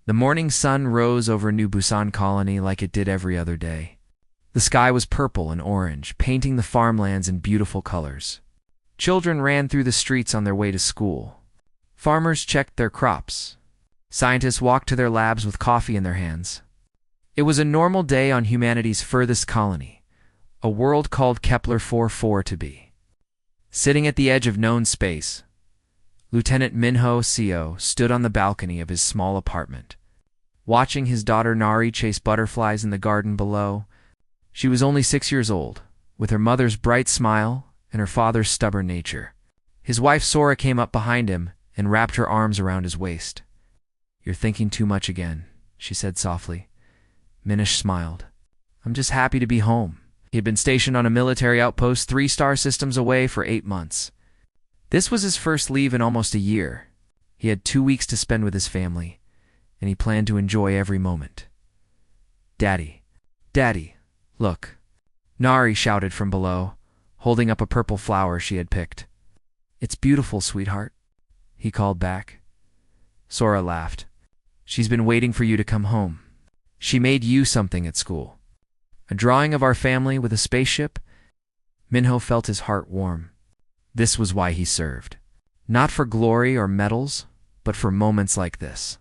The morning sun rose over New Busan Colony like it did every other day. The sky was purple and orange, painting the farmlands in beautiful colors. Children ran through the streets on their way to school. Farmers checked their crops. Scientists walked to their labs with coffee in their hands. It was a normal day on humanity's furthest colony, a world called Kepler 44 to be. Sitting at the edge of known space, Lieutenant Minho Co. stood on the balcony of his small apartment, watching his daughter Nari chase butterflies in the garden below. She was only 6 years old, with her mother's bright smile and her father's stubborn nature. His wife Sora came up behind him and wrapped her arms around his waist. "You're thinking too much again," she said softly. Minish smiled. "I'm just happy to be home." He had been stationed on a military outpost 3 star systems away for 8 months. This was his first leave in almost a year. He had 2 weeks to spend with his family, and he planned to enjoy every moment. "Daddy, Daddy, look," Nari shouted from below, holding up a purple flower she had picked. "It's beautiful, sweetheart," he called back. Sora laughed. "She's been waiting for you to come home. She made you something at school." A drawing of our family with a spaceship? Minho felt his heart warm. This was why he served. Not for glory or medals, but for moments like this.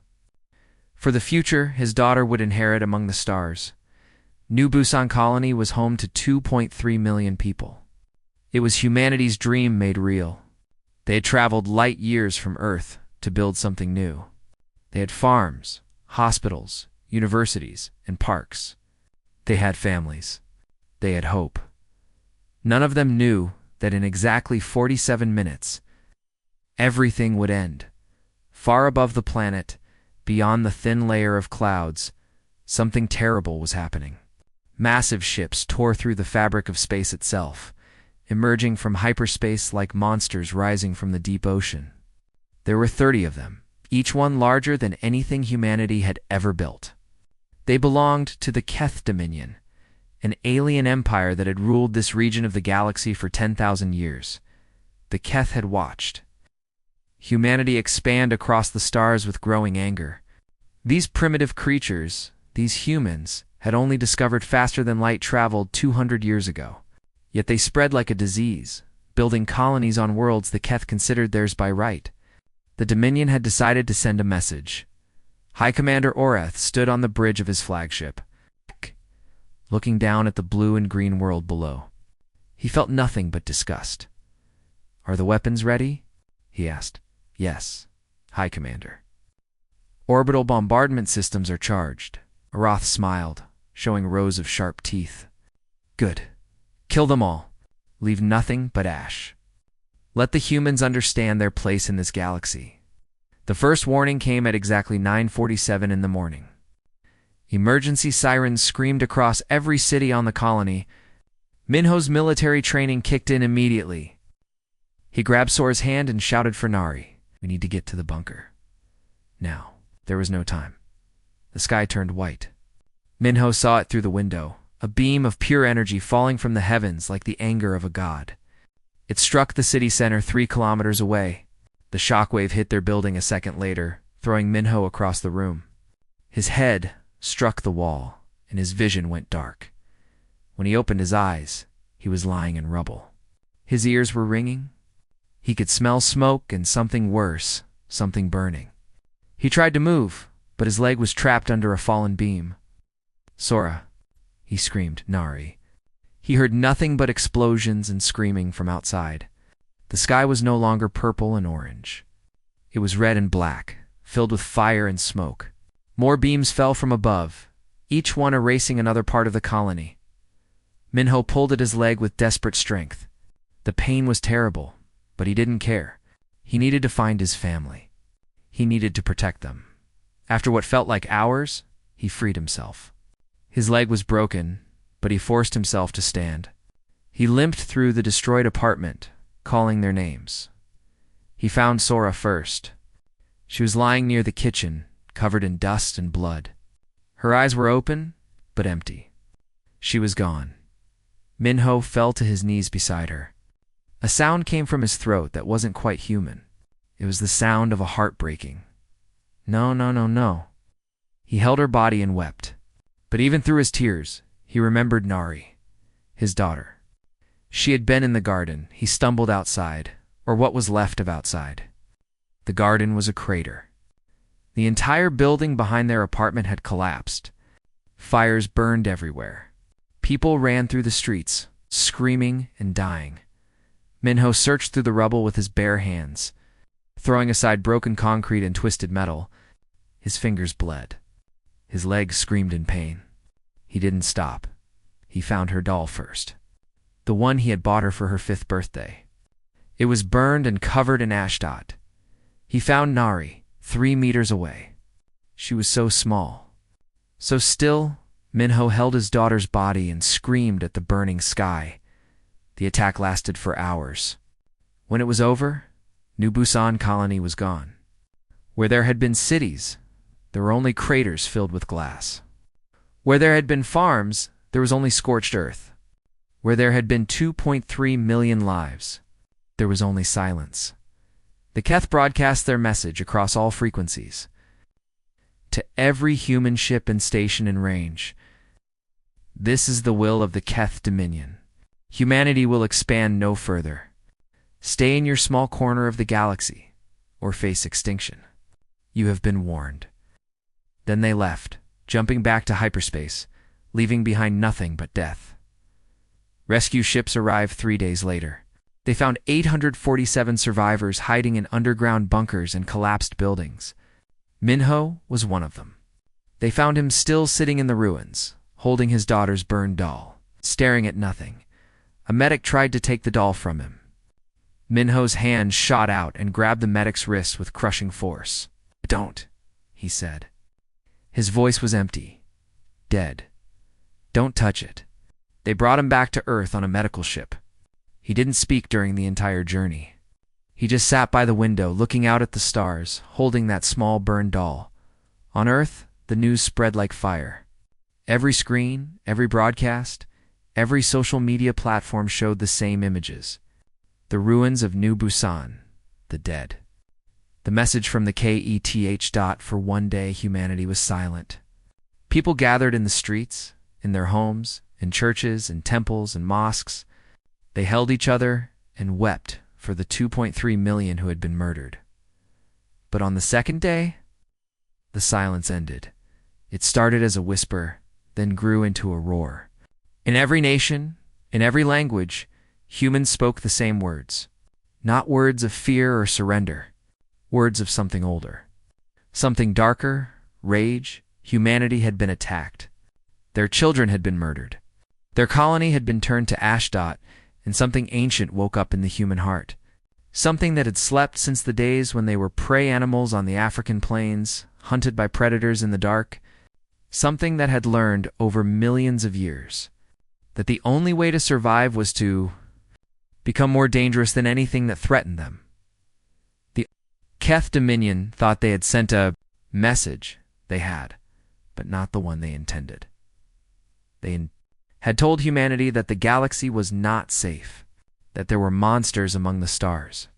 For the future, his daughter would inherit among the stars. New Busan Colony was home to 2.3 million people. It was humanity's dream made real. They had traveled light years from Earth to build something new. They had farms, hospitals, universities, and parks. They had families. They had hope. None of them knew that in exactly 47 minutes, everything would end. Far above the planet, beyond the thin layer of clouds, something terrible was happening. Massive ships tore through the fabric of space itself, emerging from hyperspace like monsters rising from the deep ocean. There were 30 of them, each one larger than anything humanity had ever built. They belonged to the Keth Dominion, an alien empire that had ruled this region of the galaxy for 10,000 years. The Keth had watched humanity expand across the stars with growing anger. These primitive creatures, these humans, had only discovered faster than light traveled 200 years ago. Yet they spread like a disease, building colonies on worlds the Keth considered theirs by right. The Dominion had decided to send a message. High Commander Oreth stood on the bridge of his flagship, looking down at the blue and green world below. He felt nothing but disgust. "Are the weapons ready?" he asked. "Yes, High Commander." "Orbital bombardment systems are charged." Oroth smiled, showing rows of sharp teeth. "Good. Kill them all. Leave nothing but ash. Let the humans understand their place in this galaxy." The first warning came at exactly 9:47 in the morning. Emergency sirens screamed across every city on the colony. Minho's military training kicked in immediately. He grabbed Sora's hand and shouted for Nari. "We need to get to the bunker." Now, there was no time. The sky turned white. Minho saw it through the window, a beam of pure energy falling from the heavens like the anger of a god. It struck the city center 3 kilometers away. The shockwave hit their building a second later, throwing Minho across the room. His head struck the wall, and his vision went dark. When he opened his eyes, he was lying in rubble. His ears were ringing. He could smell smoke and something worse, something burning. He tried to move, but his leg was trapped under a fallen beam. "Sora," he screamed, "Nari." He heard nothing but explosions and screaming from outside. The sky was no longer purple and orange. It was red and black, filled with fire and smoke. More beams fell from above, each one erasing another part of the colony. Minho pulled at his leg with desperate strength. The pain was terrible, but he didn't care. He needed to find his family. He needed to protect them. After what felt like hours, he freed himself. His leg was broken, but he forced himself to stand. He limped through the destroyed apartment, calling their names. He found Sora first. She was lying near the kitchen, covered in dust and blood. Her eyes were open, but empty. She was gone. Minho fell to his knees beside her. A sound came from his throat that wasn't quite human. It was the sound of a heart breaking. "No, no, no, no." He held her body and wept. But even through his tears, he remembered Nari, his daughter. She had been in the garden. He stumbled outside, or what was left of outside. The garden was a crater. The entire building behind their apartment had collapsed. Fires burned everywhere. People ran through the streets, screaming and dying. Minho searched through the rubble with his bare hands, throwing aside broken concrete and twisted metal. His fingers bled. His legs screamed in pain. He didn't stop. He found her doll first. The one he had bought her for her 5th birthday. It was burned and covered in ashdot. He found Nari, 3 meters away. She was so small. So still, Minho held his daughter's body and screamed at the burning sky. The attack lasted for hours. When it was over, New Busan colony was gone. Where there had been cities, there were only craters filled with glass. Where there had been farms, there was only scorched earth. Where there had been 2.3 million lives, there was only silence. The Keth broadcast their message across all frequencies. To every human ship and station in range, this is the will of the Keth Dominion. Humanity will expand no further. Stay in your small corner of the galaxy, or face extinction. You have been warned. Then they left, jumping back to hyperspace, leaving behind nothing but death. Rescue ships arrived 3 days later. They found 847 survivors hiding in underground bunkers and collapsed buildings. Minho was one of them. They found him still sitting in the ruins, holding his daughter's burned doll, staring at nothing. A medic tried to take the doll from him. Minho's hand shot out and grabbed the medic's wrist with crushing force. "Don't," he said. His voice was empty, dead. "Don't touch it." They brought him back to Earth on a medical ship. He didn't speak during the entire journey. He just sat by the window, looking out at the stars, holding that small burned doll. On Earth, the news spread like fire. Every screen, every broadcast, every social media platform showed the same images. The ruins of New Busan, the dead. The message from the KETH. For one day, humanity was silent. People gathered in the streets, in their homes, in churches, in temples, and mosques. They held each other and wept for the 2.3 million who had been murdered. But on the second day, the silence ended. It started as a whisper, then grew into a roar. In every nation, in every language, humans spoke the same words. Not words of fear or surrender, words of something older. Something darker, rage. Humanity had been attacked. Their children had been murdered. Their colony had been turned to ashdot, and something ancient woke up in the human heart. Something that had slept since the days when they were prey animals on the African plains, hunted by predators in the dark. Something that had learned over millions of years that the only way to survive was to become more dangerous than anything that threatened them. The Keth Dominion thought they had sent a message. They had, but not the one they intended. They had told humanity that the galaxy was not safe, that there were monsters among the stars,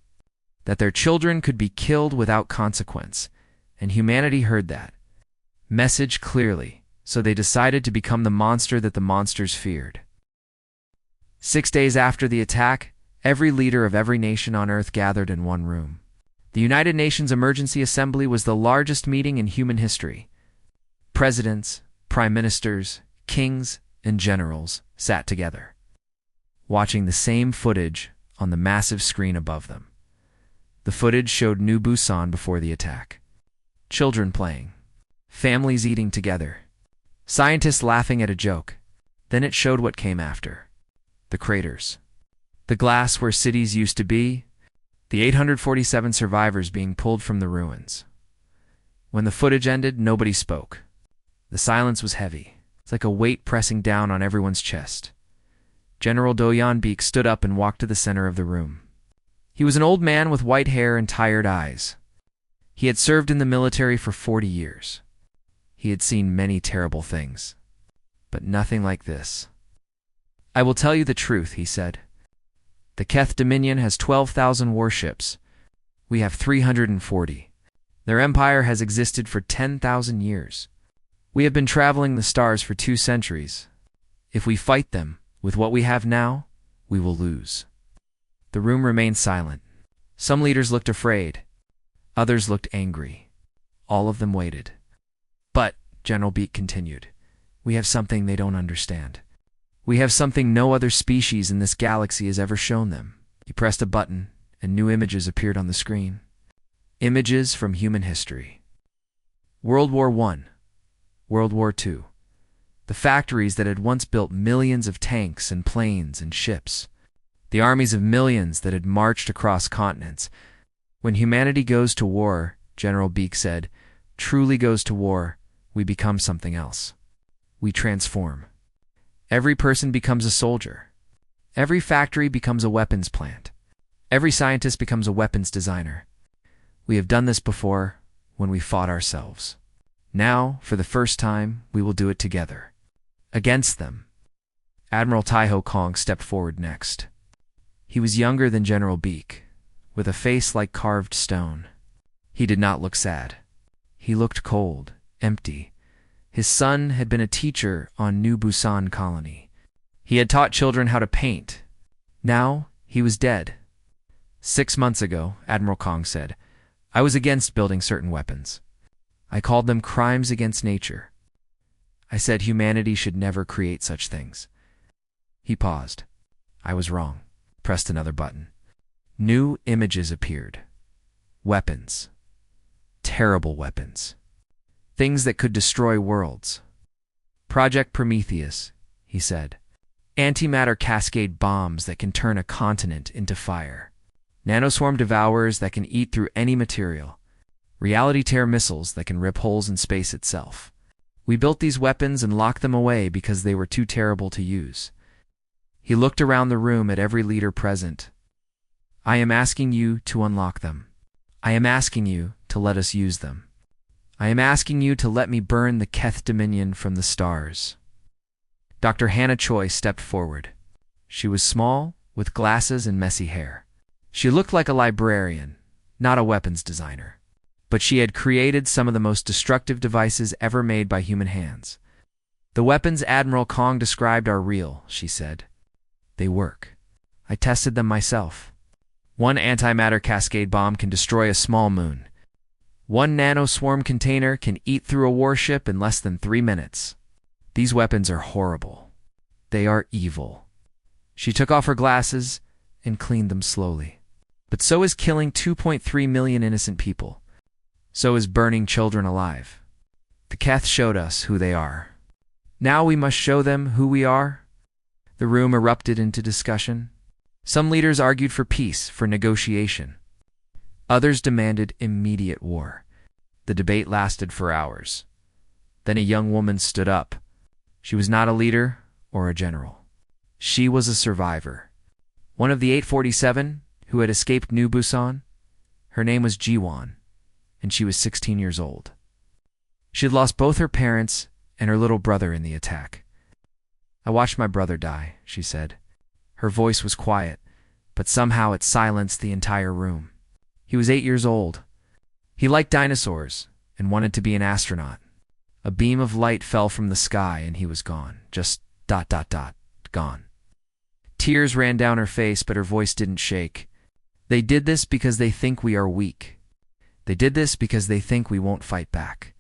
that their children could be killed without consequence, and humanity heard that message clearly, so they decided to become the monster that the monsters feared. 6 days after the attack, every leader of every nation on Earth gathered in one room. The United Nations Emergency Assembly was the largest meeting in human history. Presidents, prime ministers, kings, and generals sat together, watching the same footage on the massive screen above them. The footage showed New Busan before the attack. Children playing, families eating together, scientists laughing at a joke. Then it showed what came after. The craters. The glass where cities used to be. The 847 survivors being pulled from the ruins. When the footage ended, nobody spoke. The silence was heavy. It's like a weight pressing down on everyone's chest. General Do Yeon-beek stood up and walked to the center of the room. He was an old man with white hair and tired eyes. He had served in the military for 40 years. He had seen many terrible things, but nothing like this. "I will tell you the truth," he said. "The Keth Dominion has 12,000 warships. We have 340. Their empire has existed for 10,000 years. We have been traveling the stars for 2 centuries. If we fight them with what we have now, we will lose." The room remained silent. Some leaders looked afraid. Others looked angry. All of them waited. "But," General Beak continued, "we have something they don't understand. We have something no other species in this galaxy has ever shown them." He pressed a button, and new images appeared on the screen. Images from human history. World War I, World War II. The factories that had once built millions of tanks and planes and ships. The armies of millions that had marched across continents. "When humanity goes to war," General Beak said, "truly goes to war, we become something else. We transform. Every person becomes a soldier. Every factory becomes a weapons plant. Every scientist becomes a weapons designer. We have done this before when we fought ourselves. Now, for the first time, we will do it together. Against them." Admiral Tai-Ho Kong stepped forward next. He was younger than General Beak, with a face like carved stone. He did not look sad. He looked cold, empty. His son had been a teacher on New Busan Colony. He had taught children how to paint. Now he was dead. 6 months ago, Admiral Kong said, I was against building certain weapons. I called them crimes against nature. I said humanity should never create such things. He paused. I was wrong. Pressed another button. New images appeared. Weapons. Terrible weapons. Things that could destroy worlds. Project Prometheus, he said. Antimatter cascade bombs that can turn a continent into fire. Nanoswarm devourers that can eat through any material. Reality tear missiles that can rip holes in space itself. We built these weapons and locked them away because they were too terrible to use. He looked around the room at every leader present. I am asking you to unlock them. I am asking you to let us use them. I am asking you to let me burn the Keth Dominion from the stars. Dr. Hannah Choi stepped forward. She was small, with glasses and messy hair. She looked like a librarian, not a weapons designer. But she had created some of the most destructive devices ever made by human hands. The weapons Admiral Kong described are real, she said. They work. I tested them myself. One antimatter cascade bomb can destroy a small moon. One nanoswarm container can eat through a warship in less than 3 minutes. These weapons are horrible. They are evil. She took off her glasses and cleaned them slowly. But so is killing 2.3 million innocent people. So is burning children alive. The Keth showed us who they are. Now we must show them who we are. The room erupted into discussion. Some leaders argued for peace, for negotiation. Others demanded immediate war. The debate lasted for hours. Then a young woman stood up. She was not a leader or a general. She was a survivor. One of the 847 who had escaped New Busan. Her name was Jiwon, and she was 16 years old. She had lost both her parents and her little brother in the attack. I watched my brother die, she said. Her voice was quiet, but somehow it silenced the entire room. He was 8 years old. He liked dinosaurs and wanted to be an astronaut. A beam of light fell from the sky and he was gone. Just ... gone. Tears ran down her face, but her voice didn't shake. They did this because they think we are weak. They did this because they think we won't fight back.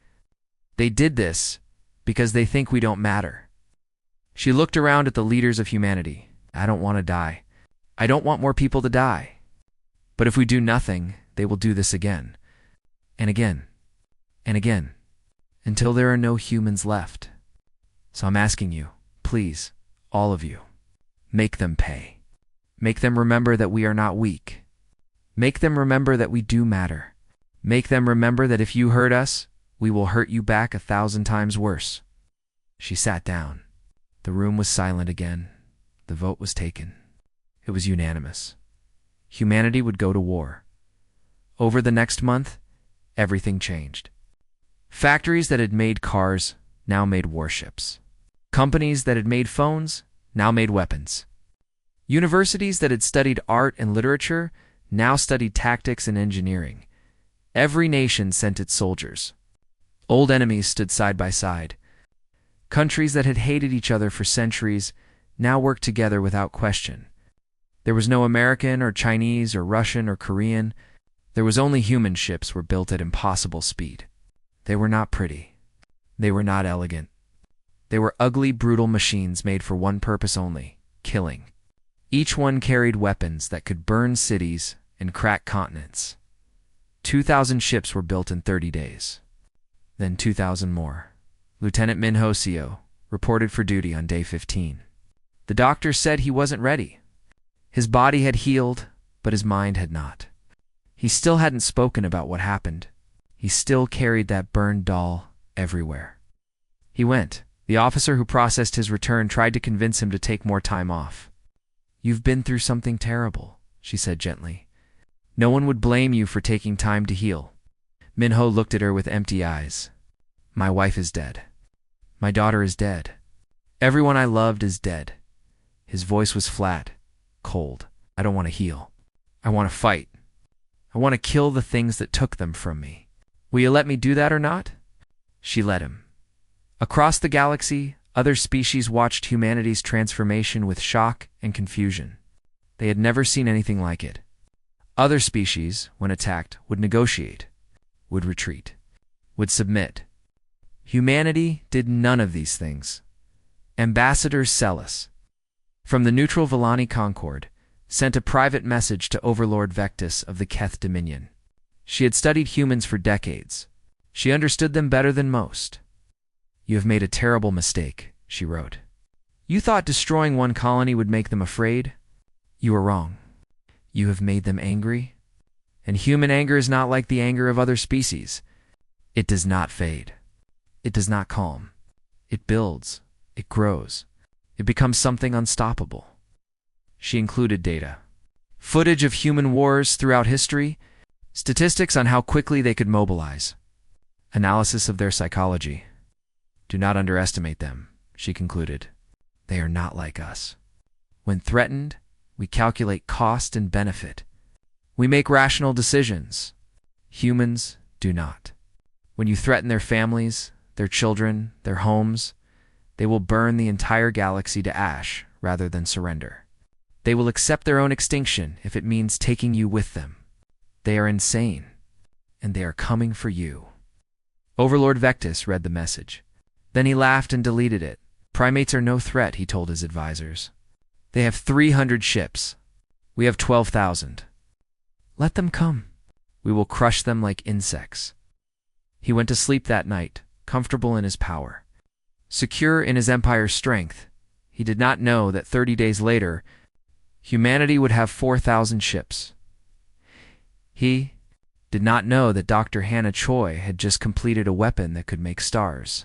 They did this because they think we don't matter. She looked around at the leaders of humanity. I don't want to die. I don't want more people to die. But if we do nothing, they will do this again. And again. And again. Until there are no humans left. So I'm asking you, please, all of you, make them pay. Make them remember that we are not weak. Make them remember that we do matter. Make them remember that if you hurt us, we will hurt you back 1,000 times worse. She sat down. The room was silent again. The vote was taken. It was unanimous. Humanity would go to war. Over the next month, everything changed. Factories that had made cars now made warships. Companies that had made phones now made weapons. Universities that had studied art and literature now studied tactics and engineering. Every nation sent its soldiers. Old enemies stood side by side. Countries that had hated each other for centuries now worked together without question. There was no American or Chinese or Russian or Korean. There was only human ships were built at impossible speed. They were not pretty. They were not elegant. They were ugly, brutal machines made for one purpose only: killing. Each one carried weapons that could burn cities and crack continents. 2,000 ships were built in 30 days. Then 2,000 more. Lieutenant Min Ho-seo reported for duty on day 15. The doctor said he wasn't ready. His body had healed, but his mind had not. He still hadn't spoken about what happened. He still carried that burned doll everywhere. He went. The officer who processed his return tried to convince him to take more time off. "You've been through something terrible," she said gently. "No one would blame you for taking time to heal." Minho looked at her with empty eyes. "My wife is dead. My daughter is dead. Everyone I loved is dead." His voice was flat, cold. "I don't want to heal. I want to fight. I want to kill the things that took them from me. Will you let me do that or not?" She let him. Across the galaxy, other species watched humanity's transformation with shock and confusion. They had never seen anything like it. Other species, when attacked, would negotiate, would retreat, would submit. Humanity did none of these things. Ambassador Celis, from the neutral Villani Concord, sent a private message to Overlord Vectis of the Keth Dominion. She had studied humans for decades. She understood them better than most. "You have made a terrible mistake," she wrote. "You thought destroying one colony would make them afraid? You were wrong. You have made them angry. And human anger is not like the anger of other species. It does not fade. It does not calm. It builds. It grows. It becomes something unstoppable." She included data. Footage of human wars throughout history, statistics on how quickly they could mobilize, analysis of their psychology. "Do not underestimate them," she concluded. "They are not like us. When threatened, we calculate cost and benefit. We make rational decisions. Humans do not. When you threaten their families, their children, their homes, they will burn the entire galaxy to ash rather than surrender. They will accept their own extinction if it means taking you with them. They are insane, and they are coming for you." Overlord Vectis read the message. Then he laughed and deleted it. "Primates are no threat," he told his advisors. "They have 300 ships. We have 12,000. Let them come. We will crush them like insects." He went to sleep that night, comfortable in his power, secure in his empire's strength. He did not know that 30 days later, humanity would have 4,000 ships. He did not know that Dr. Hannah Choi had just completed a weapon that could make stars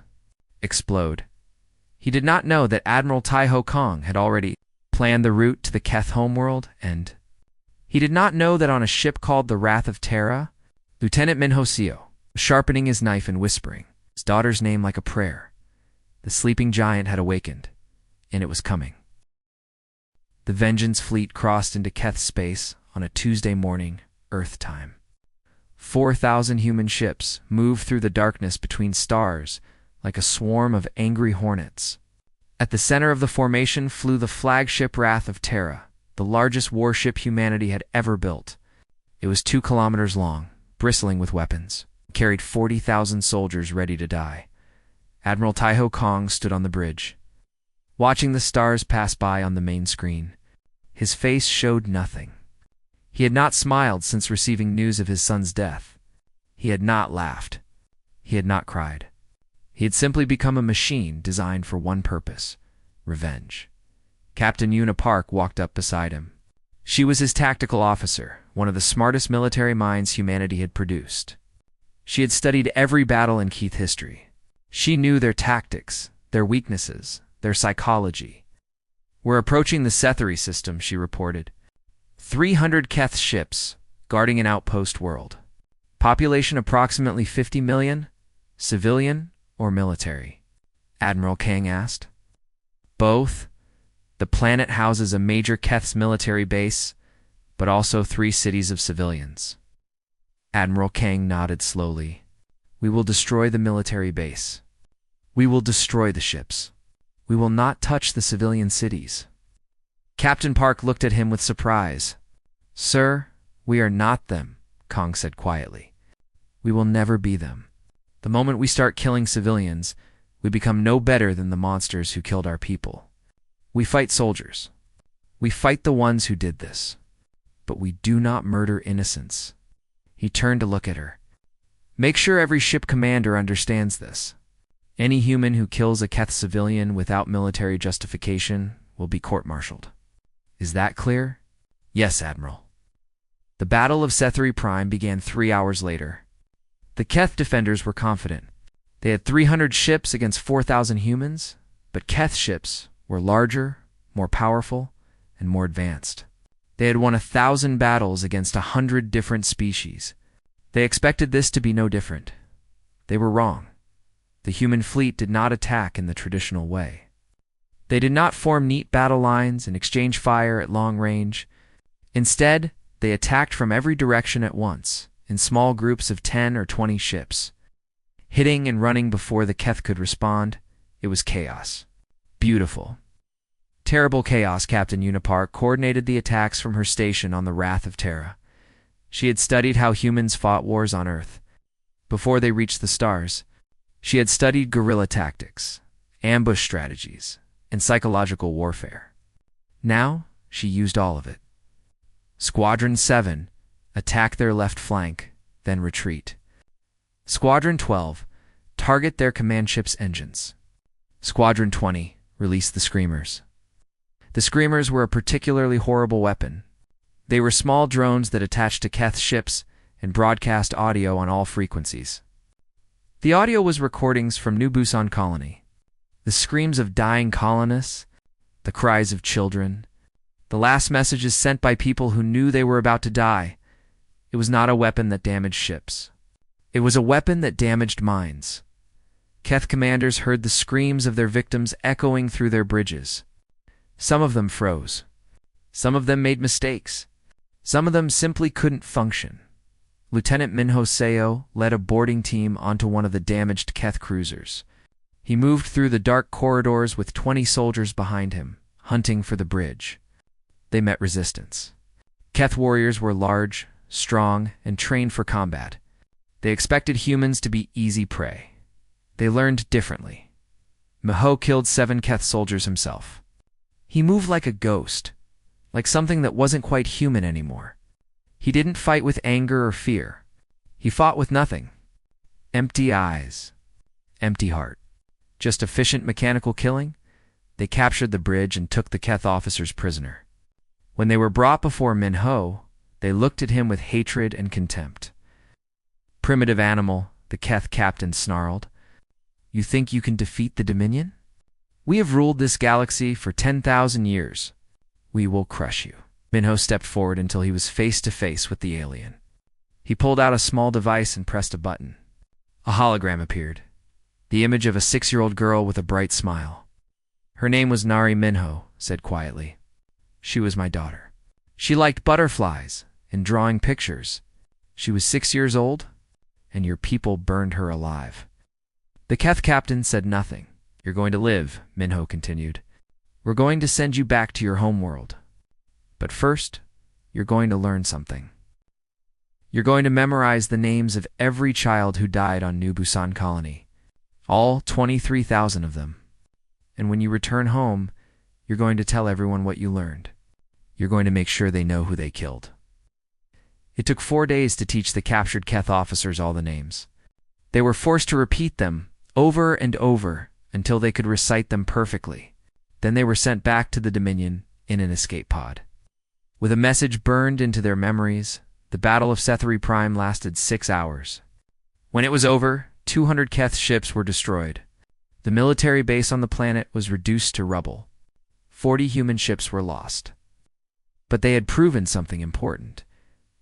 explode. He did not know that Admiral Tai Ho Kong had already planned the route to the Keth homeworld, and he did not know that on a ship called the Wrath of Terra, Lieutenant Min Ho-seo was sharpening his knife and whispering his daughter's name like a prayer. The sleeping giant had awakened, and it was coming. The Vengeance fleet crossed into Keth space on a Tuesday morning, Earth time. 4,000 human ships moved through the darkness between stars like a swarm of angry hornets. At the center of the formation flew the flagship Wrath of Terra, the largest warship humanity had ever built. It was 2 kilometers long, bristling with weapons, carried 40,000 soldiers ready to die. Admiral Tai Ho Kong stood on the bridge, watching the stars pass by on the main screen. His face showed nothing. He had not smiled since receiving news of his son's death. He had not laughed. He had not cried. He had simply become a machine designed for one purpose: revenge. Captain Una Park walked up beside him. She was his tactical officer, one of the smartest military minds humanity had produced. She had studied every battle in Keith history. She knew their tactics, their weaknesses, their psychology. "We're approaching the Setheri system," she reported. 300 Keth ships, guarding an outpost world. Population approximately 50 million, civilian or military? Admiral Kang asked. "Both. The planet houses a major Keth's military base, but also 3 cities of civilians." Admiral Kang nodded slowly. "We will destroy the military base. We will destroy the ships. We will not touch the civilian cities. Captain Park looked at him with surprise. Sir, we are not them, Kong said quietly. We will never be them. The moment we start killing civilians, we become no better than the monsters who killed our people. We fight soldiers. We fight the ones who did this. But we do not murder innocents. He turned to look at her. Make sure every ship commander understands this. Any human who kills a Keth civilian without military justification will be court-martialed. Is that clear? Yes, Admiral. The Battle of Sethri Prime began 3 hours later. The Keth defenders were confident. They had 300 ships against 4,000 humans, but Keth ships were larger, more powerful, and more advanced. They had won 1,000 battles against 100 different species. They expected this to be no different. They were wrong. The human fleet did not attack in the traditional way. They did not form neat battle lines and exchange fire at long range. Instead, they attacked from every direction at once, in small groups of 10 or 20 ships. Hitting and running before the Keth could respond, it was chaos. Beautiful. Terrible chaos. Captain Unipar coordinated the attacks from her station on the Wrath of Terra. She had studied how humans fought wars on Earth. Before they reached the stars, she had studied guerrilla tactics, ambush strategies, and psychological warfare. Now, she used all of it. Squadron 7, attack their left flank, then retreat. Squadron 12, target their command ship's engines. Squadron 20, release the Screamers. The Screamers were a particularly horrible weapon. They were small drones that attached to Keth ships and broadcast audio on all frequencies. The audio was recordings from New Busan Colony. The screams of dying colonists, the cries of children, the last messages sent by people who knew they were about to die. It was not a weapon that damaged ships. It was a weapon that damaged minds. Keth commanders heard the screams of their victims echoing through their bridges. Some of them froze. Some of them made mistakes. Some of them simply couldn't function. Lieutenant Minho Seo led a boarding team onto one of the damaged Keth cruisers. He moved through the dark corridors with 20 soldiers behind him, hunting for the bridge. They met resistance. Keth warriors were large, strong, and trained for combat. They expected humans to be easy prey. They learned differently. Miho killed 7 Keth soldiers himself. He moved like a ghost, like something that wasn't quite human anymore. He didn't fight with anger or fear. He fought with nothing. Empty eyes. Empty heart. Just efficient mechanical killing? They captured the bridge and took the Keth officers prisoner. When they were brought before Minho, they looked at him with hatred and contempt. Primitive animal, the Keth captain snarled. You think you can defeat the Dominion? We have ruled this galaxy for 10,000 years. We will crush you. Minho stepped forward until he was face to face with the alien. He pulled out a small device and pressed a button. A hologram appeared, the image of a 6-year-old girl with a bright smile. Her name was Nari Minho, said quietly. She was my daughter. She liked butterflies and drawing pictures. She was 6 years old, and your people burned her alive. The Keth captain said nothing. You're going to live, Minho continued. We're going to send you back to your homeworld. But first, you're going to learn something. You're going to memorize the names of every child who died on New Busan Colony. All 23,000 of them. And when you return home, you're going to tell everyone what you learned. You're going to make sure they know who they killed. It took 4 days to teach the captured Keth officers all the names. They were forced to repeat them over and over until they could recite them perfectly. Then they were sent back to the Dominion in an escape pod. With a message burned into their memories, the Battle of Sethri Prime lasted 6 hours. When it was over, 200 Keth ships were destroyed. The military base on the planet was reduced to rubble. 40 human ships were lost. But they had proven something important.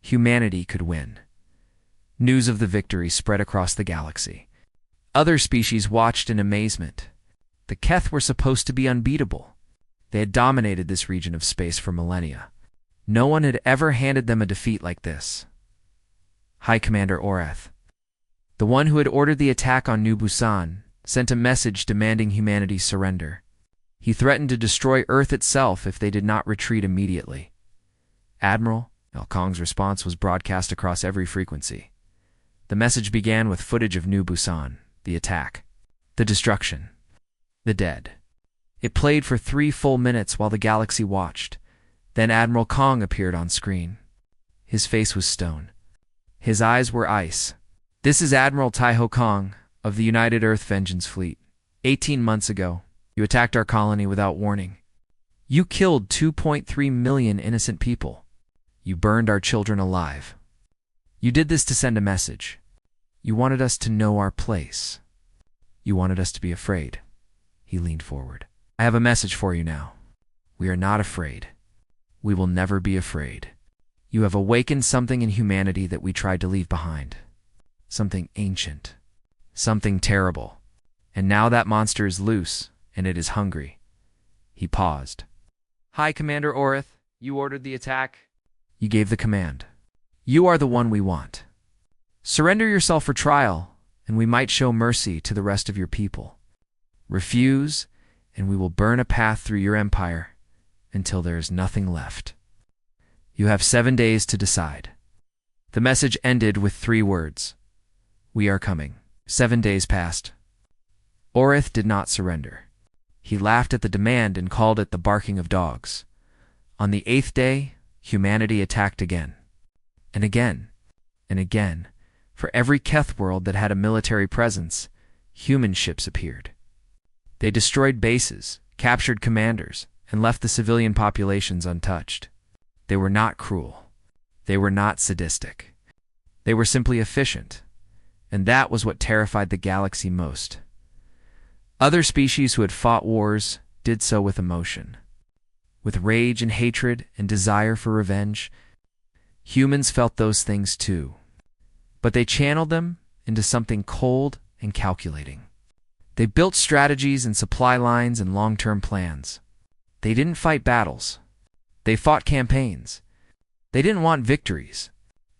Humanity could win. News of the victory spread across the galaxy. Other species watched in amazement. The Keth were supposed to be unbeatable. They had dominated this region of space for millennia. No one had ever handed them a defeat like this. High Commander Orath, the one who had ordered the attack on New Busan, sent a message demanding humanity's surrender. He threatened to destroy Earth itself if they did not retreat immediately. Admiral Kong's response was broadcast across every frequency. The message began with footage of New Busan, the attack, the destruction, the dead. It played for 3 full minutes while the galaxy watched. Then Admiral Kong appeared on screen. His face was stone. His eyes were ice. "This is Admiral Taiho Kong of the United Earth Vengeance Fleet. 18 months ago, you attacked our colony without warning. You killed 2.3 million innocent people. You burned our children alive. You did this to send a message. You wanted us to know our place. You wanted us to be afraid." He leaned forward. "I have a message for you now. We are not afraid. We will never be afraid. You have awakened something in humanity that we tried to leave behind. Something ancient. Something terrible. And now that monster is loose, and it is hungry." He paused. "Hi, Commander Orith. You ordered the attack. You gave the command. You are the one we want. Surrender yourself for trial, and we might show mercy to the rest of your people. Refuse, and we will burn a path through your empire until there is nothing left. You have 7 days to decide." The message ended with 3 words. "We are coming." 7 days passed. Orith did not surrender. He laughed at the demand and called it the barking of dogs. On the 8th day, humanity attacked again. And again. And again. For every Keth world that had a military presence, human ships appeared. They destroyed bases, captured commanders, and left the civilian populations untouched. They were not cruel. They were not sadistic. They were simply efficient. And that was what terrified the galaxy most. Other species who had fought wars did so with emotion. With rage and hatred and desire for revenge. Humans felt those things too. But they channeled them into something cold and calculating. They built strategies and supply lines and long-term plans. They didn't fight battles. They fought campaigns. They didn't want victories.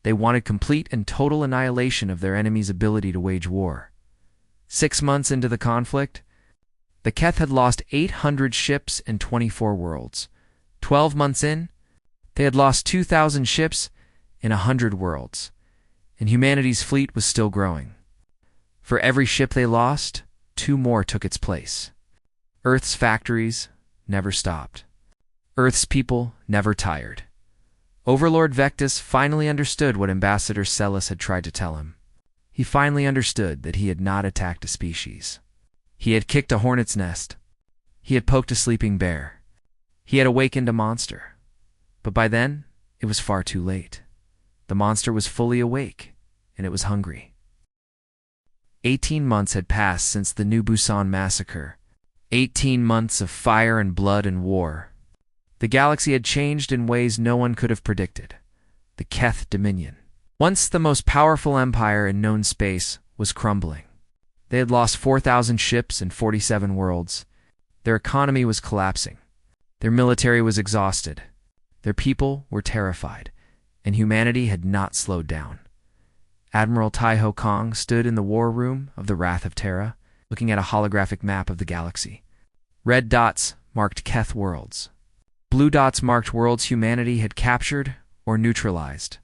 They wanted complete and total annihilation of their enemy's ability to wage war. 6 months into the conflict, the Keth had lost 800 ships and 24 worlds. 12 months in, they had lost 2,000 ships in 100 worlds, and humanity's fleet was still growing. For every ship they lost, 2 more took its place. Earth's factories never stopped. Earth's people never tired. Overlord Vectus finally understood what Ambassador Celis had tried to tell him. He finally understood that he had not attacked a species. He had kicked a hornet's nest. He had poked a sleeping bear. He had awakened a monster. But by then, it was far too late. The monster was fully awake, and it was hungry. 18 months had passed since the New Busan massacre. 18 months of fire and blood and war. The galaxy had changed in ways no one could have predicted. The Keth Dominion, once the most powerful empire in known space, was crumbling. They had lost 4,000 ships and 47 worlds. Their economy was collapsing. Their military was exhausted. Their people were terrified, and humanity had not slowed down. Admiral Taiho Kong stood in the war room of the Wrath of Terra, looking at a holographic map of the galaxy. Red dots marked Keth worlds. Blue dots marked worlds humanity had captured or neutralized.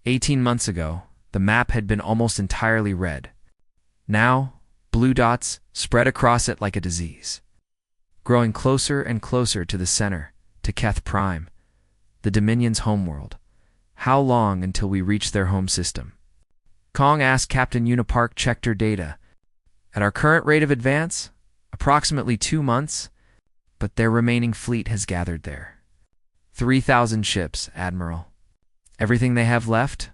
18 months ago, the map had been almost entirely red. Now, blue dots spread across it like a disease. Growing closer and closer to the center, to Keth Prime, the Dominion's homeworld. How long until we reach their home system? Kong asked Captain Unipark checked her data. At our current rate of advance, approximately 2 months, but their remaining fleet has gathered there. 3,000 ships, Admiral. Everything they have left?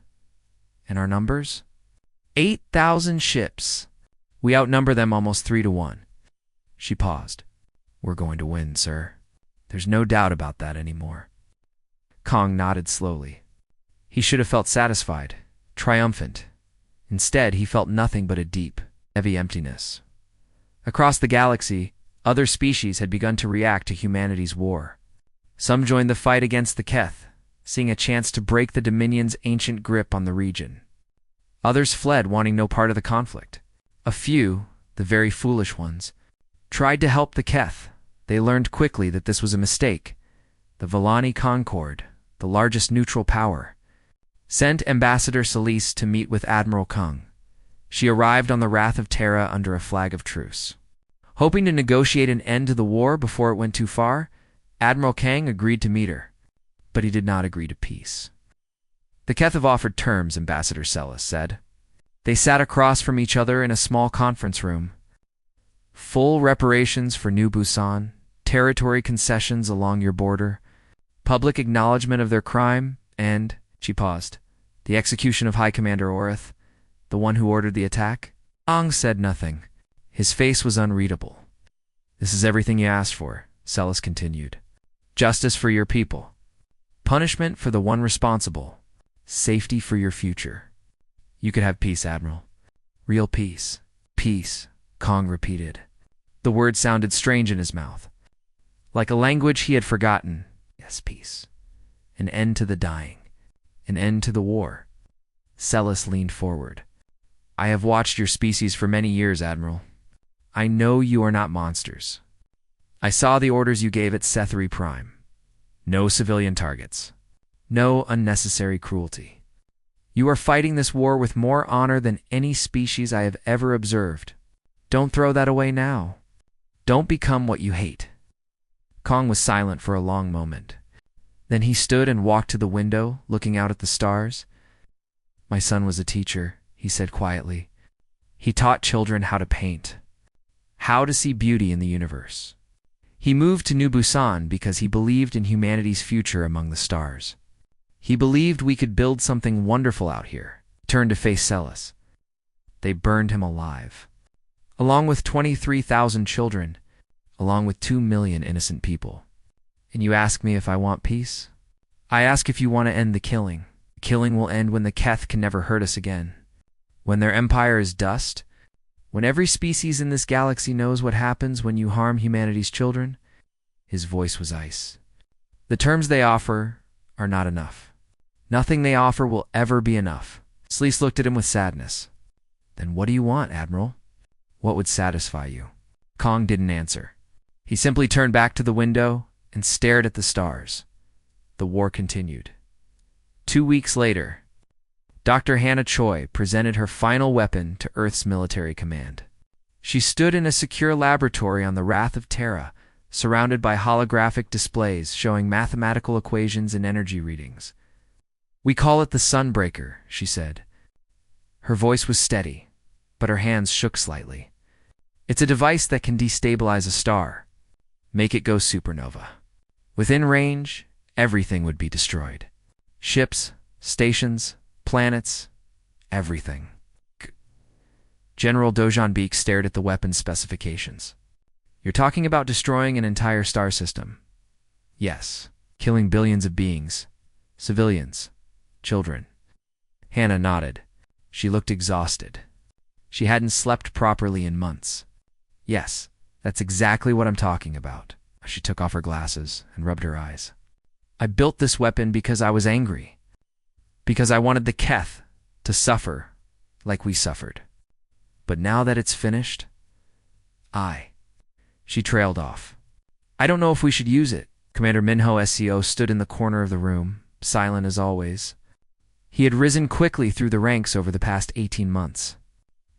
And our numbers? 8,000 ships. We outnumber them almost 3 to 1. She paused. We're going to win, sir. There's no doubt about that anymore. Kong nodded slowly. He should have felt satisfied, triumphant. Instead, he felt nothing but a deep, heavy emptiness. Across the galaxy, other species had begun to react to humanity's war. Some joined the fight against the Keth, seeing a chance to break the Dominion's ancient grip on the region. Others fled, wanting no part of the conflict. A few, the very foolish ones, tried to help the Keth. They learned quickly that this was a mistake. The Villani Concord, the largest neutral power, sent Ambassador Celeste to meet with Admiral Kung. She arrived on the Wrath of Terra under a flag of truce. Hoping to negotiate an end to the war before it went too far, Admiral Kang agreed to meet her, but he did not agree to peace. The Keth have offered terms, Ambassador Celeste said. They sat across from each other in a small conference room. Full reparations for New Busan, territory concessions along your border, public acknowledgement of their crime, and, she paused, the execution of High Commander Orith, the one who ordered the attack. Ong said nothing. His face was unreadable. This is everything you asked for, Celeste continued. Justice for your people. Punishment for the one responsible. Safety for your future. You could have peace, Admiral. Real peace. Peace, Kong repeated. The word sounded strange in his mouth. Like a language he had forgotten. Yes, peace. An end to the dying. An end to the war. Celeste leaned forward. I have watched your species for many years, Admiral. I know you are not monsters. I saw the orders you gave at Sethri Prime. No civilian targets. No unnecessary cruelty. You are fighting this war with more honor than any species I have ever observed. Don't throw that away now. Don't become what you hate. Kong was silent for a long moment. Then he stood and walked to the window, looking out at the stars. My son was a teacher, he said quietly. He taught children how to paint, how to see beauty in the universe. He moved to New Busan because he believed in humanity's future among the stars. He believed we could build something wonderful out here. Turned to face Celeste. They burned him alive. Along with 23,000 children, along with 2 million innocent people. And you ask me if I want peace? I ask if you want to end the killing. The killing will end when the Keth can never hurt us again. When their empire is dust. When every species in this galaxy knows what happens when you harm humanity's children. His voice was ice. The terms they offer are not enough. Nothing they offer will ever be enough. Celeste looked at him with sadness. Then what do you want, Admiral? What would satisfy you? Kong didn't answer. He simply turned back to the window and stared at the stars. The war continued. 2 weeks later, Dr. Hannah Choi presented her final weapon to Earth's military command. She stood in a secure laboratory on the Wrath of Terra, surrounded by holographic displays showing mathematical equations and energy readings. We call it the Sunbreaker, she said. Her voice was steady, but her hands shook slightly. It's a device that can destabilize a star, make it go supernova. Within range, everything would be destroyed. Ships, stations, planets, everything. General Dojanbeek stared at the weapon's specifications. You're talking about destroying an entire star system. Yes, killing billions of beings, civilians, children. Hannah nodded. She looked exhausted. She hadn't slept properly in months. Yes, that's exactly what I'm talking about. She took off her glasses and rubbed her eyes. I built this weapon because I was angry. Because I wanted the Keth to suffer like we suffered. But now that it's finished, She trailed off. I don't know if we should use it. Commander Minho SCO stood in the corner of the room, silent as always. He had risen quickly through the ranks over the past 18 months.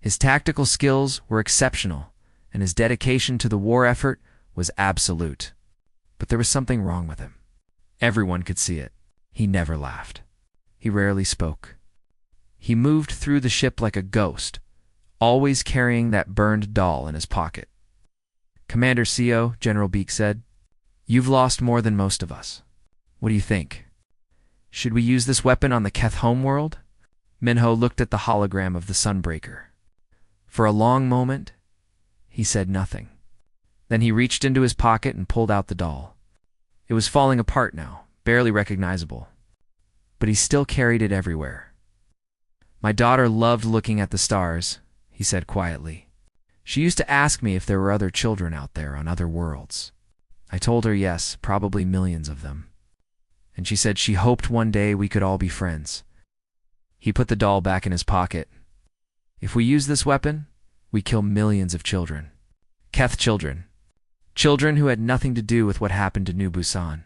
His tactical skills were exceptional, and his dedication to the war effort was absolute. But there was something wrong with him. Everyone could see it. He never laughed. He rarely spoke. He moved through the ship like a ghost, always carrying that burned doll in his pocket. Commander CO, General Beek said, "You've lost more than most of us. What do you think? Should we use this weapon on the Keth homeworld?" Minho looked at the hologram of the Sunbreaker. For a long moment, he said nothing. Then he reached into his pocket and pulled out the doll. It was falling apart now, barely recognizable. But he still carried it everywhere. "My daughter loved looking at the stars," he said quietly. "She used to ask me if there were other children out there on other worlds. I told her yes, probably millions of them. And she said she hoped one day we could all be friends." He put the doll back in his pocket. "If we use this weapon, We kill millions of children. Keth children. Children who had nothing to do with what happened to New Busan.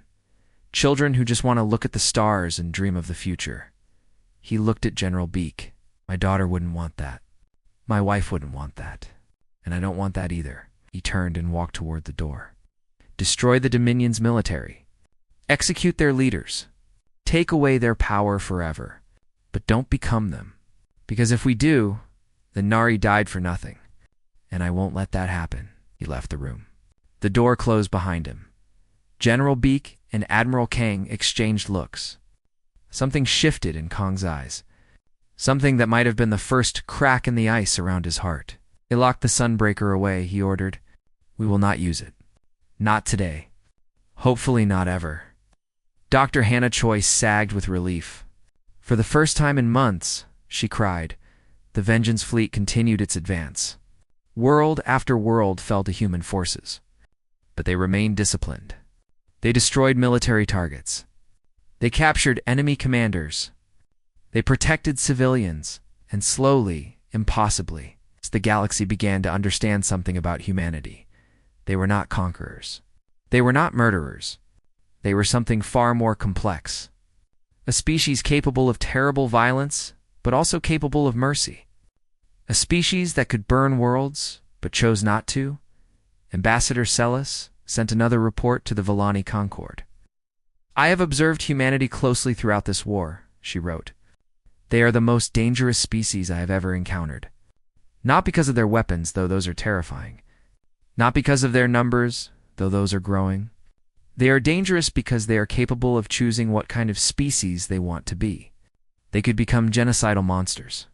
Children who just want to look at the stars and dream of the future. He looked at General Beak. My daughter wouldn't want that. My wife wouldn't want that. And I don't want that either. He turned and walked toward the door. Destroy the Dominion's military. Execute their leaders. Take away their power forever. But don't become them. Because if we do, then Nari died for nothing. And I won't let that happen. He left the room. The door closed behind him. General Beak and Admiral Kang exchanged looks. Something shifted in Kang's eyes. Something that might have been the first crack in the ice around his heart. They locked the Sunbreaker away, he ordered. We will not use it. Not today. Hopefully not ever. Dr. Hannah Choi sagged with relief. For the first time in months, she cried, the Vengeance fleet continued its advance. World after world fell to human forces. But they remained disciplined. They destroyed military targets. They captured enemy commanders. They protected civilians, and slowly, impossibly, the galaxy began to understand something about humanity. They were not conquerors. They were not murderers. They were something far more complex. A species capable of terrible violence, but also capable of mercy. A species that could burn worlds, but chose not to. Ambassador Celis sent another report to the Villani Concord. I have observed humanity closely throughout this war, she wrote. They are the most dangerous species I have ever encountered. Not because of their weapons, though those are terrifying. Not because of their numbers, though those are growing. They are dangerous because they are capable of choosing what kind of species they want to be. They could become genocidal monsters.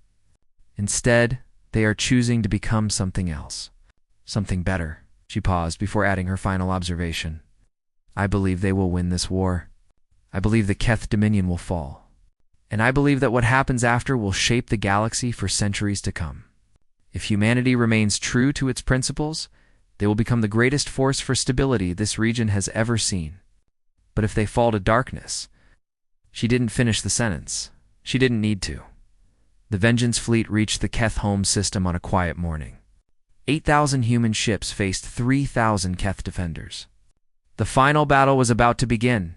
Instead, they are choosing to become something else. Something better. She paused before adding her final observation. I believe they will win this war. I believe the Keth Dominion will fall. And I believe that what happens after will shape the galaxy for centuries to come. If humanity remains true to its principles, they will become the greatest force for stability this region has ever seen. But if they fall to darkness... She didn't finish the sentence. She didn't need to. The Vengeance fleet reached the Keth home system on a quiet morning. 8,000 human ships faced 3,000 Keth defenders. The final battle was about to begin.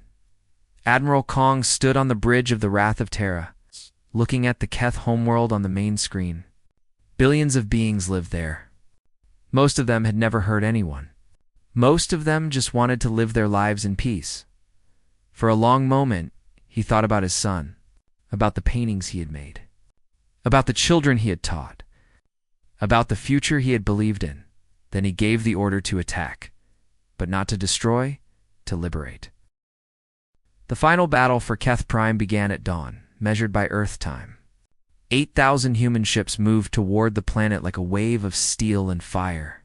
Admiral Kang stood on the bridge of the Wrath of Terra, looking at the Keth homeworld on the main screen. Billions of beings lived there. Most of them had never hurt anyone. Most of them just wanted to live their lives in peace. For a long moment, he thought about his son, about the paintings he had made, about the children he had taught, about the future he had believed in. Then he gave the order to attack, but not to destroy, to liberate. The final battle for Keth Prime began at dawn, measured by Earth time. 8,000 human ships moved toward the planet like a wave of steel and fire.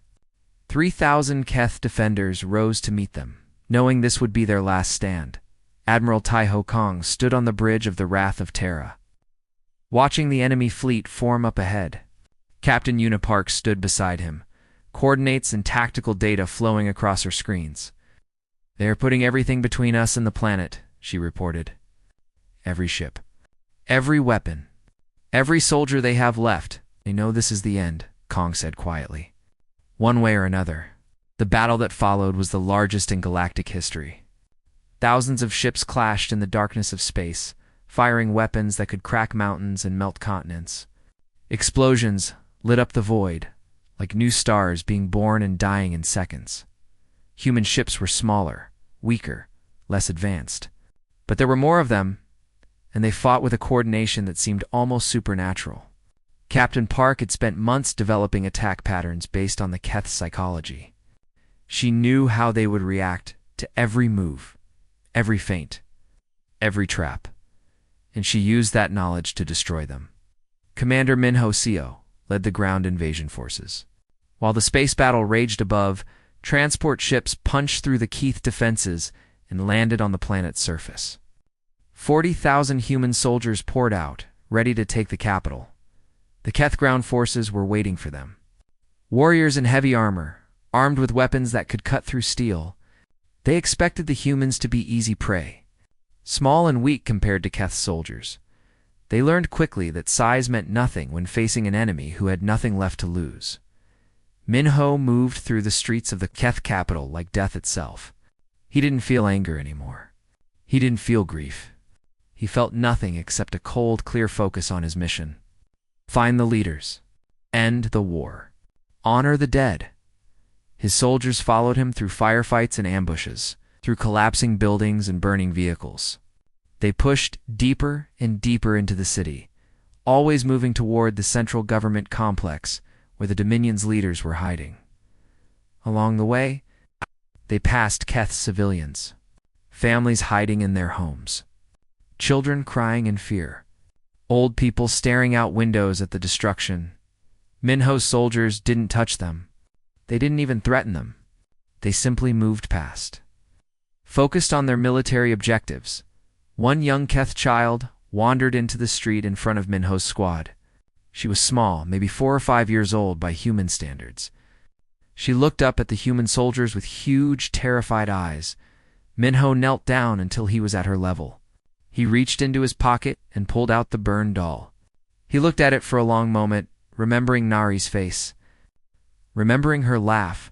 3,000 Keth defenders rose to meet them, knowing this would be their last stand. Admiral Taiho Kang stood on the bridge of the Wrath of Terra, watching the enemy fleet form up ahead. Captain Una Park stood beside him, coordinates and tactical data flowing across her screens. They are putting everything between us and the planet, she reported. Every ship, every weapon, every soldier they have left. They know this is the end, Kang said quietly. One way or another, the battle that followed was the largest in galactic history. Thousands of ships clashed in the darkness of space, firing weapons that could crack mountains and melt continents. Explosions lit up the void, like new stars being born and dying in seconds. Human ships were smaller, weaker, less advanced. But there were more of them, and they fought with a coordination that seemed almost supernatural. Captain Park had spent months developing attack patterns based on the Keth psychology. She knew how they would react to every move, every feint, every trap, and she used that knowledge to destroy them. Commander Minho Seo led the ground invasion forces. While the space battle raged above, transport ships punched through the Keth defenses and landed on the planet's surface. 40,000 human soldiers poured out, ready to take the capital. The Keth ground forces were waiting for them. Warriors in heavy armor, armed with weapons that could cut through steel. They expected the humans to be easy prey. Small and weak compared to Keth's soldiers. They learned quickly that size meant nothing when facing an enemy who had nothing left to lose. Minho moved through the streets of the Keth capital like death itself. He didn't feel anger anymore. He didn't feel grief. He felt nothing except a cold, clear focus on his mission. Find the leaders. End the war. Honor the dead. His soldiers followed him through firefights and ambushes, through collapsing buildings and burning vehicles. They pushed deeper and deeper into the city, always moving toward the central government complex where the Dominion's leaders were hiding. Along the way, they passed Keth's civilians, families hiding in their homes, children crying in fear, old people staring out windows at the destruction. Minho's soldiers didn't touch them. They didn't even threaten them. They simply moved past. Focused on their military objectives, one young Keth child wandered into the street in front of Minho's squad. She was small, maybe 4 or 5 years old by human standards. She looked up at the human soldiers with huge, terrified eyes. Minho knelt down until he was at her level. He reached into his pocket and pulled out the burned doll. He looked at it for a long moment, remembering Nari's face, remembering her laugh,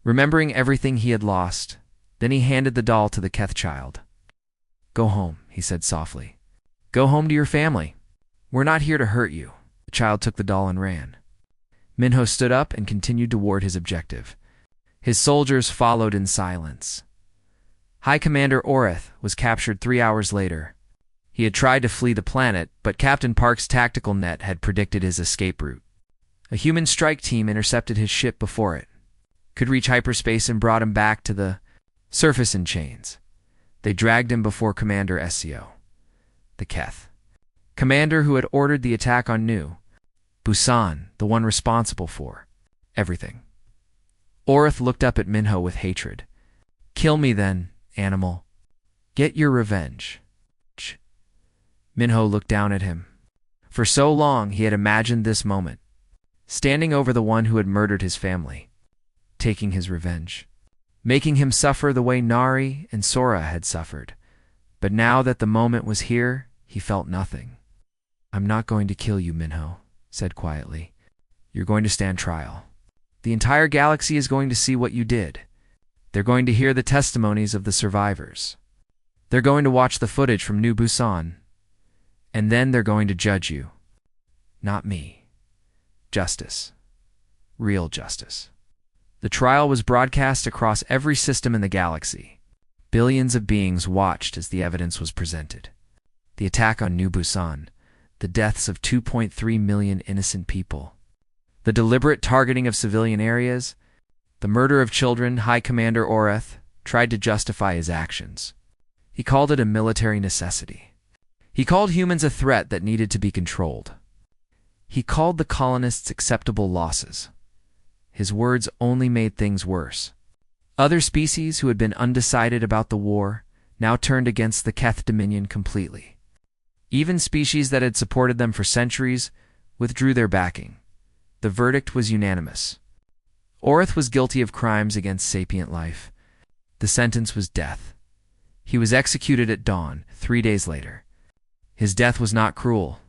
remembering everything he had lost. Then he handed the doll to the Keth child. "Go home," he said softly. "Go home to your family. We're not here to hurt you." The child took the doll and ran. Minho stood up and continued toward his objective. His soldiers followed in silence. High Commander Oreth was captured 3 hours later. He had tried to flee the planet, but Captain Park's tactical net had predicted his escape route. A human strike team intercepted his ship before it could reach hyperspace and brought him back to the surface in chains. They dragged him before Commander SCO, the Keth commander who had ordered the attack on New Busan, the one responsible for everything. Oreth looked up at Minho with hatred. "Kill me then, animal. Get your revenge." Minho looked down at him. For so long he had imagined this moment, standing over the one who had murdered his family, taking his revenge, making him suffer the way Nari and Sora had suffered. But now that the moment was here, he felt nothing. "I'm not going to kill you," Minho said quietly. "You're going to stand trial. The entire galaxy is going to see what you did. They're going to hear the testimonies of the survivors. They're going to watch the footage from New Busan. And then they're going to judge you. Not me. Justice. Real justice." The trial was broadcast across every system in the galaxy. Billions of beings watched as the evidence was presented. The attack on New Busan, the deaths of 2.3 million innocent people, the deliberate targeting of civilian areas, the murder of children. High Commander Oreth tried to justify his actions. He called it a military necessity. He called humans a threat that needed to be controlled. He called the colonists acceptable losses. His words only made things worse. Other species who had been undecided about the war now turned against the Keth Dominion completely. Even species that had supported them for centuries withdrew their backing. The verdict was unanimous. Oreth was guilty of crimes against sapient life. The sentence was death. He was executed at dawn 3 days later. His death was not cruel.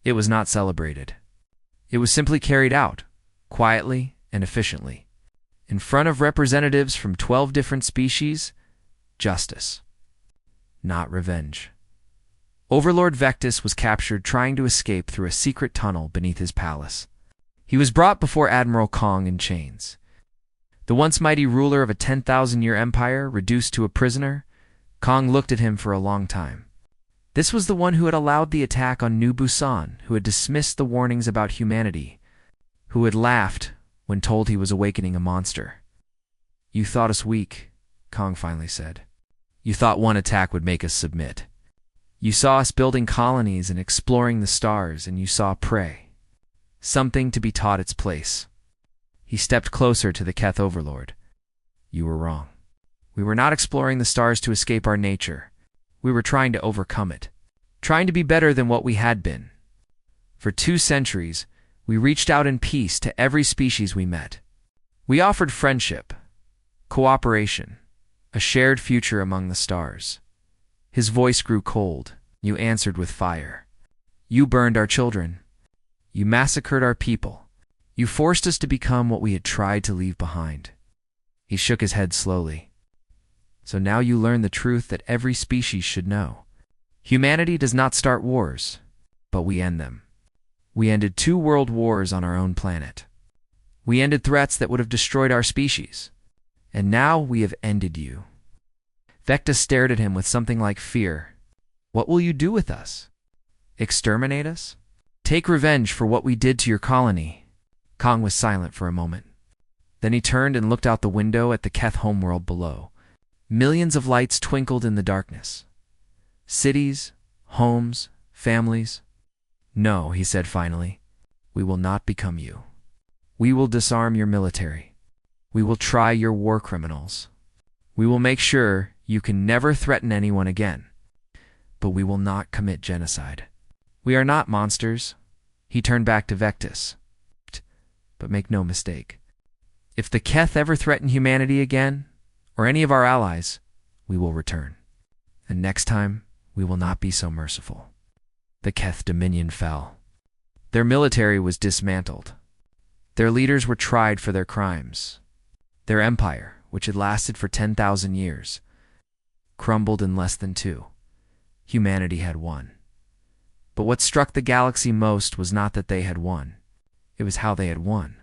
It was not celebrated. It was simply carried out, quietly and efficiently. In front of representatives from 12 different species, justice, not revenge. Overlord Vectus was captured trying to escape through a secret tunnel beneath his palace. He was brought before Admiral Kong in chains. The once mighty ruler of a 10,000-year empire reduced to a prisoner, Kong looked at him for a long time. This was the one who had allowed the attack on New Busan, who had dismissed the warnings about humanity, who had laughed when told he was awakening a monster. "You thought us weak," Kong finally said. "You thought one attack would make us submit. You saw us building colonies and exploring the stars, and you saw prey. Something to be taught its place." He stepped closer to the Keth Overlord. "You were wrong. We were not exploring the stars to escape our nature. We were trying to overcome it, trying to be better than what we had been. For 2 centuries, we reached out in peace to every species we met. We offered friendship, cooperation, a shared future among the stars." His voice grew cold. "You answered with fire. You burned our children. You massacred our people. You forced us to become what we had tried to leave behind. He shook his head slowly. So now you learn the truth that every species should know. Humanity does not start wars, but we end them. We ended 2 world wars on our own planet. We ended threats that would have destroyed our species. And now we have ended you. Vecta stared at him with something like fear. What will you do with us? Exterminate us? Take revenge for what we did to your colony. Kong was silent for a moment. Then he turned and looked out the window at the Keth homeworld below. Millions of lights twinkled in the darkness. Cities, homes, families. No, he said finally. We will not become you. We will disarm your military. We will try your war criminals. We will make sure you can never threaten anyone again. But we will not commit genocide. We are not monsters. He turned back to Vectis. But make no mistake. If the Keth ever threaten humanity again, or any of our allies, we will return. And next time, we will not be so merciful. The Keth dominion fell. Their military was dismantled. Their leaders were tried for their crimes. Their empire, which had lasted for 10,000 years, crumbled in less than 2. Humanity had won. But what struck the galaxy most was not that they had won. It was how they had won.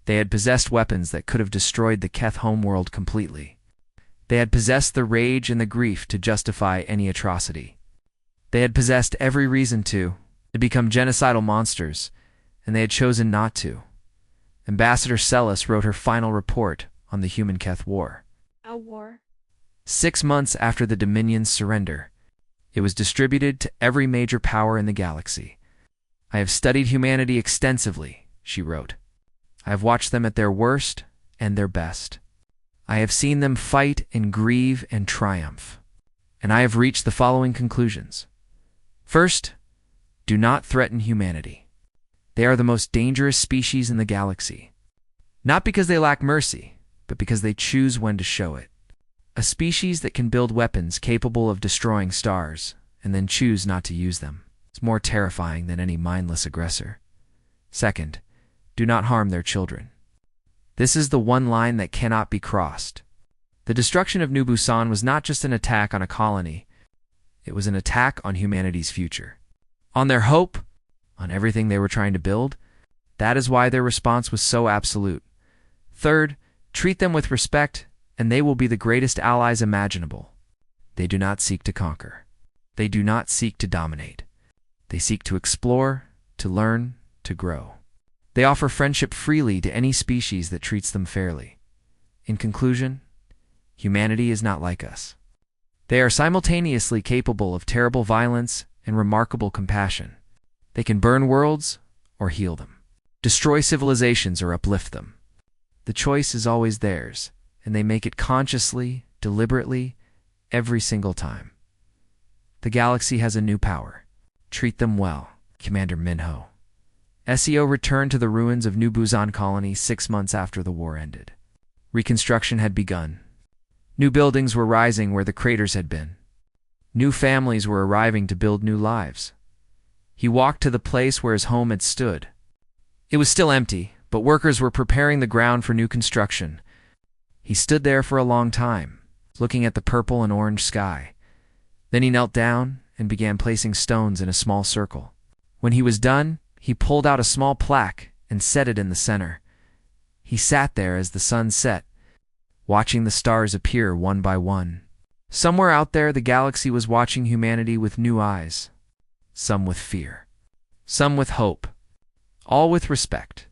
They had possessed weapons that could have destroyed the Keth homeworld completely. They had possessed the rage and the grief to justify any atrocity. They had possessed every reason to become genocidal monsters, and they had chosen not to. Ambassador Celis wrote her final report on the Human-Keth War. A war? 6 months after the Dominion's surrender, it was distributed to every major power in the galaxy. I have studied humanity extensively, she wrote. I have watched them at their worst and their best. I have seen them fight and grieve and triumph. And I have reached the following conclusions. First, do not threaten humanity. They are the most dangerous species in the galaxy. Not because they lack mercy, but because they choose when to show it. A species that can build weapons capable of destroying stars and then choose not to use them is more terrifying than any mindless aggressor. Second, do not harm their children. This is the one line that cannot be crossed. The destruction of New Busan was not just an attack on a colony. It was an attack on humanity's future. On their hope, on everything they were trying to build. That is why their response was so absolute. Third, treat them with respect, and they will be the greatest allies imaginable. They do not seek to conquer. They do not seek to dominate. They seek to explore, to learn, to grow. They offer friendship freely to any species that treats them fairly. In conclusion, humanity is not like us. They are simultaneously capable of terrible violence and remarkable compassion. They can burn worlds or heal them, destroy civilizations or uplift them. The choice is always theirs, and they make it consciously, deliberately, every single time. The galaxy has a new power. Treat them well, Commander Minho. SEO returned to the ruins of New Busan Colony 6 months after the war ended. Reconstruction had begun. New buildings were rising where the craters had been. New families were arriving to build new lives. He walked to the place where his home had stood. It was still empty, but workers were preparing the ground for new construction. He stood there for a long time, looking at the purple and orange sky. Then he knelt down and began placing stones in a small circle. When he was done, he pulled out a small plaque and set it in the center. He sat there as the sun set, watching the stars appear one by one. Somewhere out there, the galaxy was watching humanity with new eyes. Some with fear, some with hope, all with respect.